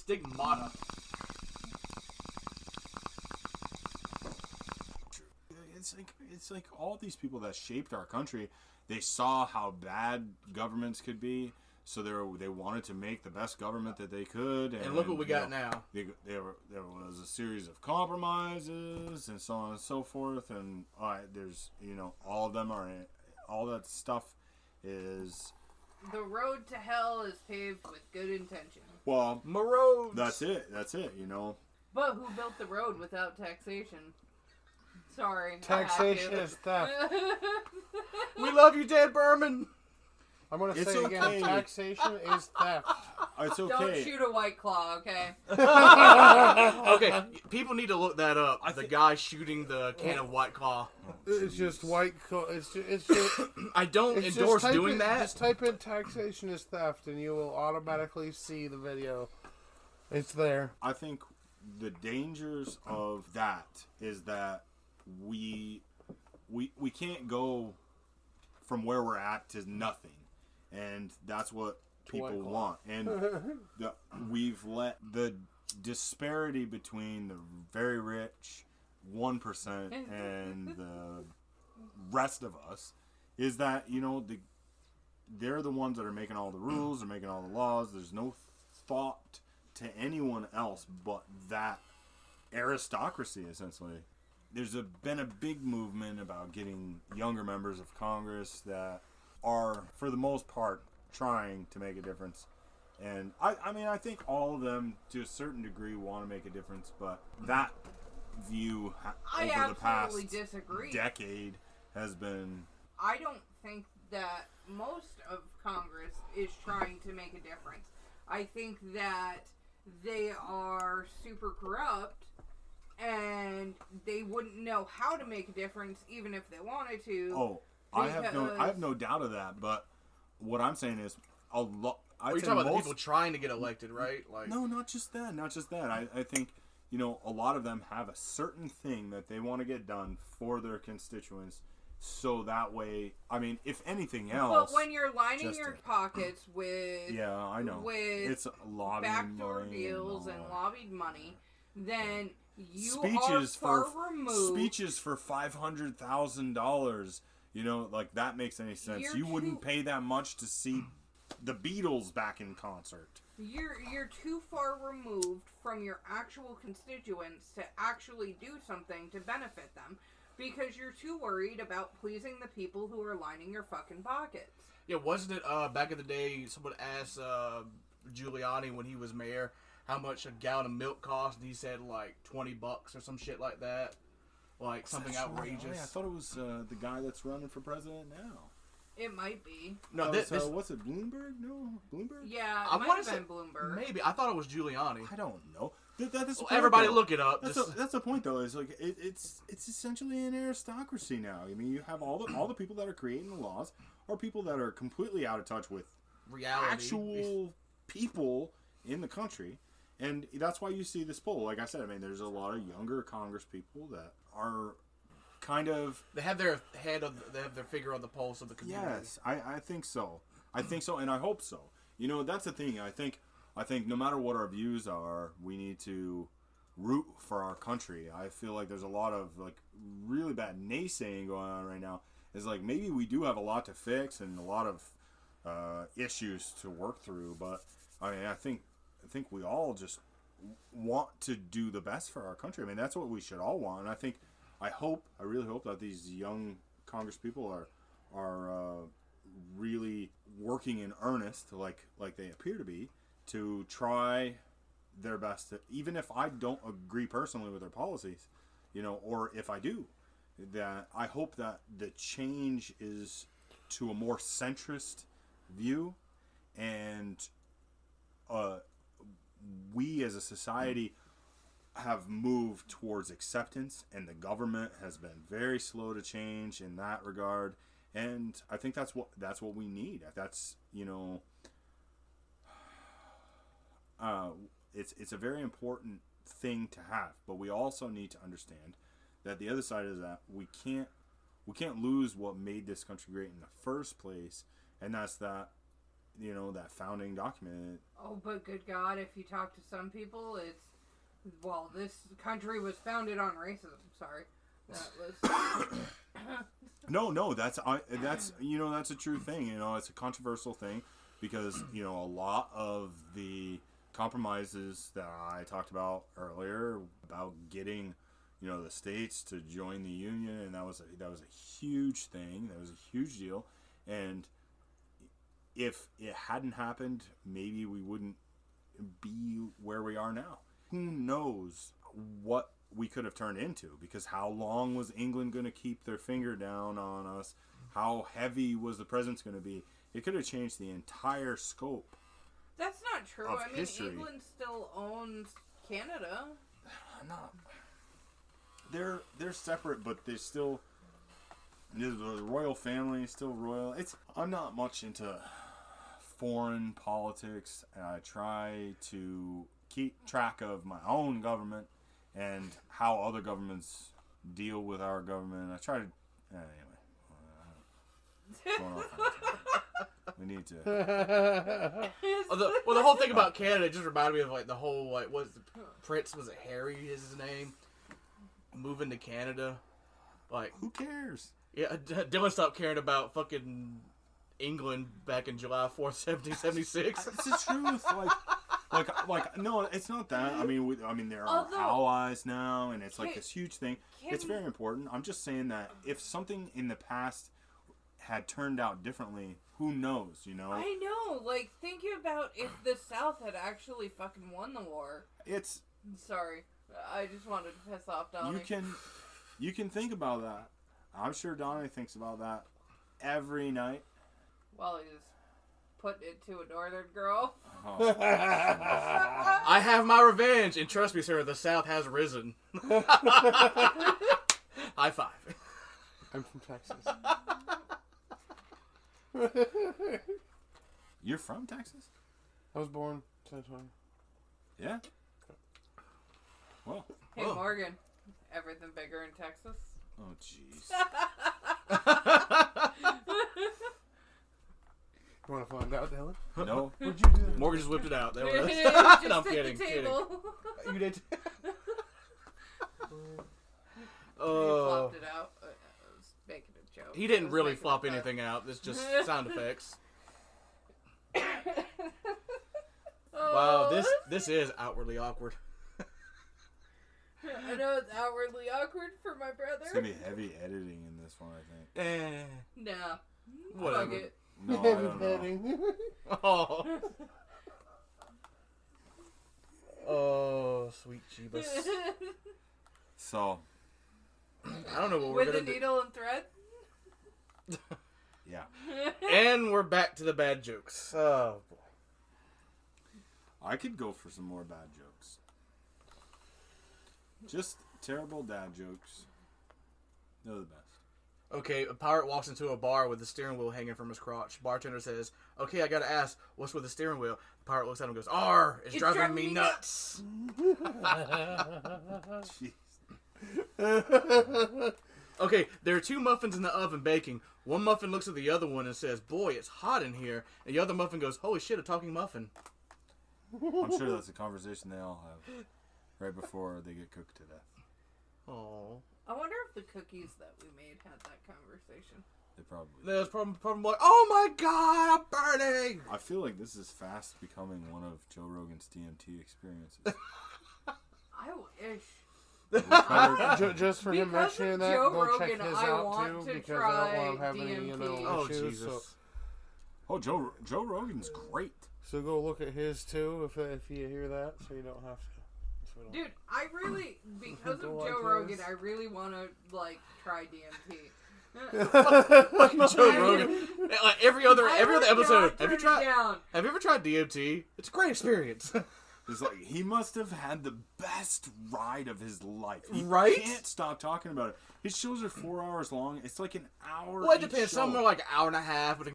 Stigmata. It's like all these people that shaped our country, they saw how bad governments could be, so they wanted to make the best government that they could. And look what we got now. There was a series of compromises and so on and so forth, and there's all of them are all that stuff is. The road to hell is paved with good intention. Well, my roads. That's it. But who built the road without taxation? Sorry. Taxation is theft. We love you, Dan Berman. I'm going to say again, taxation is theft. It's okay. Don't shoot a White Claw, okay? Okay, people need to look that up. The guy shooting the can of White Claw. It's just White Claw. It's just I don't endorse doing that. Just type in taxation is theft and you will automatically see the video. It's there. I think the dangers of that is that we can't go from where we're at to nothing, and that's what people want. And we've let the disparity between the very rich 1% and the rest of us is that they're the ones that are making all the rules, they're making all the laws. There's no thought to anyone else but that aristocracy, essentially. There's been a big movement about getting younger members of Congress that are, for the most part, trying to make a difference. And I think all of them, to a certain degree, want to make a difference. But that view over the past decade has been... I don't think that most of Congress is trying to make a difference. I think that they are super corrupt, and they wouldn't know how to make a difference even if they wanted to. Oh, I have no doubt of that. But what I'm saying is, a lot. You're talking about the people trying to get elected, right? No, not just that. I think a lot of them have a certain thing that they want to get done for their constituents. So that way, if anything else... But when you're lining your pockets with... Yeah, I know. With it's lobbying backdoor money deals and lobbied money, then you speeches are far removed... Speeches for $500,000, like that makes any sense. You wouldn't pay that much to see the Beatles back in concert. You're too far removed from your actual constituents to actually do something to benefit them. Because you're too worried about pleasing the people who are lining your fucking pockets. Yeah, wasn't it back in the day, someone asked Giuliani when he was mayor how much a gallon of milk cost, and he said like $20 or some shit like that. Like something outrageous. I thought it was the guy that's running for president now. It might be. No, what's it, Bloomberg? No, Bloomberg? Yeah, it might have been Bloomberg. Maybe. I thought it was Giuliani. I don't know. That's everybody look it up. That's the point, though. Is like it's essentially an aristocracy now. You have all the people that are creating the laws are people that are completely out of touch with reality, actual people in the country, and that's why you see this poll. Like I said, there's a lot of younger Congress people that are kind of they have their finger on the pulse of the community. Yes, I think so. And I hope so. That's the thing. I think no matter what our views are, we need to root for our country. I feel like there's a lot of really bad naysaying going on right now. It's like maybe we do have a lot to fix and a lot of issues to work through, but I think we all just want to do the best for our country. That's what we should all want. And I really hope that these young Congress people are really working in earnest, like they appear to be, to try their best to, even if I don't agree personally with their policies, or if I do, that I hope that the change is to a more centrist view, and we as a society have moved towards acceptance, and the government has been very slow to change in that regard, and I think that's what we need. That's it's a very important thing to have, but we also need to understand that the other side is that we can't lose what made this country great in the first place, and that's that that founding document. Oh, but good God, if you talk to some people, it's, well, this country was founded on racism. Sorry. That was... No, that's that's a true thing. It's a controversial thing because, a lot of the compromises that I talked about earlier about getting, the states to join the union, and that was a huge thing. That was a huge deal. And if it hadn't happened, maybe we wouldn't be where we are now. Who knows what we could have turned into, because how long was England going to keep their finger down on us? How heavy was the presence going to be? It could have changed the entire scope. That's not true. Of I mean, history. England still owns Canada. Not. They're separate, but they're still, the royal family is still royal. I'm not much into foreign politics, and I try to keep track of my own government and how other governments deal with our government. I try to anyway. Going off on that. We need to. The whole thing about Canada just reminded me of like the whole was it Harry is his name, moving to Canada, like who cares? Yeah, Dylan stopped caring about fucking England back in July 4th, 1776. It's the truth. Like no, it's not that. I mean, there are allies now, and it's like this huge thing. It's very important. I'm just saying that if something in the past had turned out differently, who knows? I know. Like, think about if the South had actually fucking won the war. Sorry, I just wanted to piss off Donnie. You can think about that. I'm sure Donnie thinks about that every night. While he's putting it to a northern girl. Oh. I have my revenge, and trust me, sir, the South has risen. High five. I'm from Texas. You're from Texas? I was born 2020. Yeah. Well. Hey, Morgan. Everything bigger in Texas? Oh, jeez. You want to find out, Dylan? No. What'd you do? Morgan just whipped it out. There it is. Just No, I'm hit kidding. the table. You did. He flopped it out. I was making a joke. He didn't really flop anything out. It's just sound effects. Wow, this is outwardly awkward. I know it's outwardly awkward for my brother. It's going to be heavy editing in this one, I think. No. Whatever. Fuck it. No, I don't know. Oh. Oh, sweet Jeebus. So. I don't know what we're With going to a do. needle and thread? Yeah. And we're back to the bad jokes. Oh, boy. I could go for some more bad jokes. Just terrible dad jokes. They're the best. Okay, a pirate walks into a bar with the steering wheel hanging from his crotch. Bartender says, "Okay, I gotta ask, what's with the steering wheel?" The pirate looks at him and goes, "Arr, it's driving me nuts." Jeez. Okay, there are two muffins in the oven baking. One muffin looks at the other one and says, "Boy, it's hot in here." And the other muffin goes, "Holy shit, a talking muffin." I'm sure that's a conversation they all have right before they get cooked to death. Oh. I wonder if the cookies that we made had that conversation. They probably. There's probably like, "Oh my god, I'm burning!" I feel like this is fast becoming one of Joe Rogan's DMT experiences. I wish. Just for him Because of mentioning that, Joe go check Rogan, his I out want too, to because I don't want him try having any DMT. Oh, issues. Jesus. Oh, Joe Rogan's great. So go look at his too, if you hear that, so you don't have to. Dude, I really, because of Go Joe like Rogan, this. I really want to, try DMT. Fucking Joe Rogan. Like every other episode. Have you ever tried DMT? It's a great experience. It's like he must have had the best ride of his life. He Right? can't stop talking about it. His shows are 4 hours long. It's like an hour. Well, it each depends. show. Some are like an hour and a half, but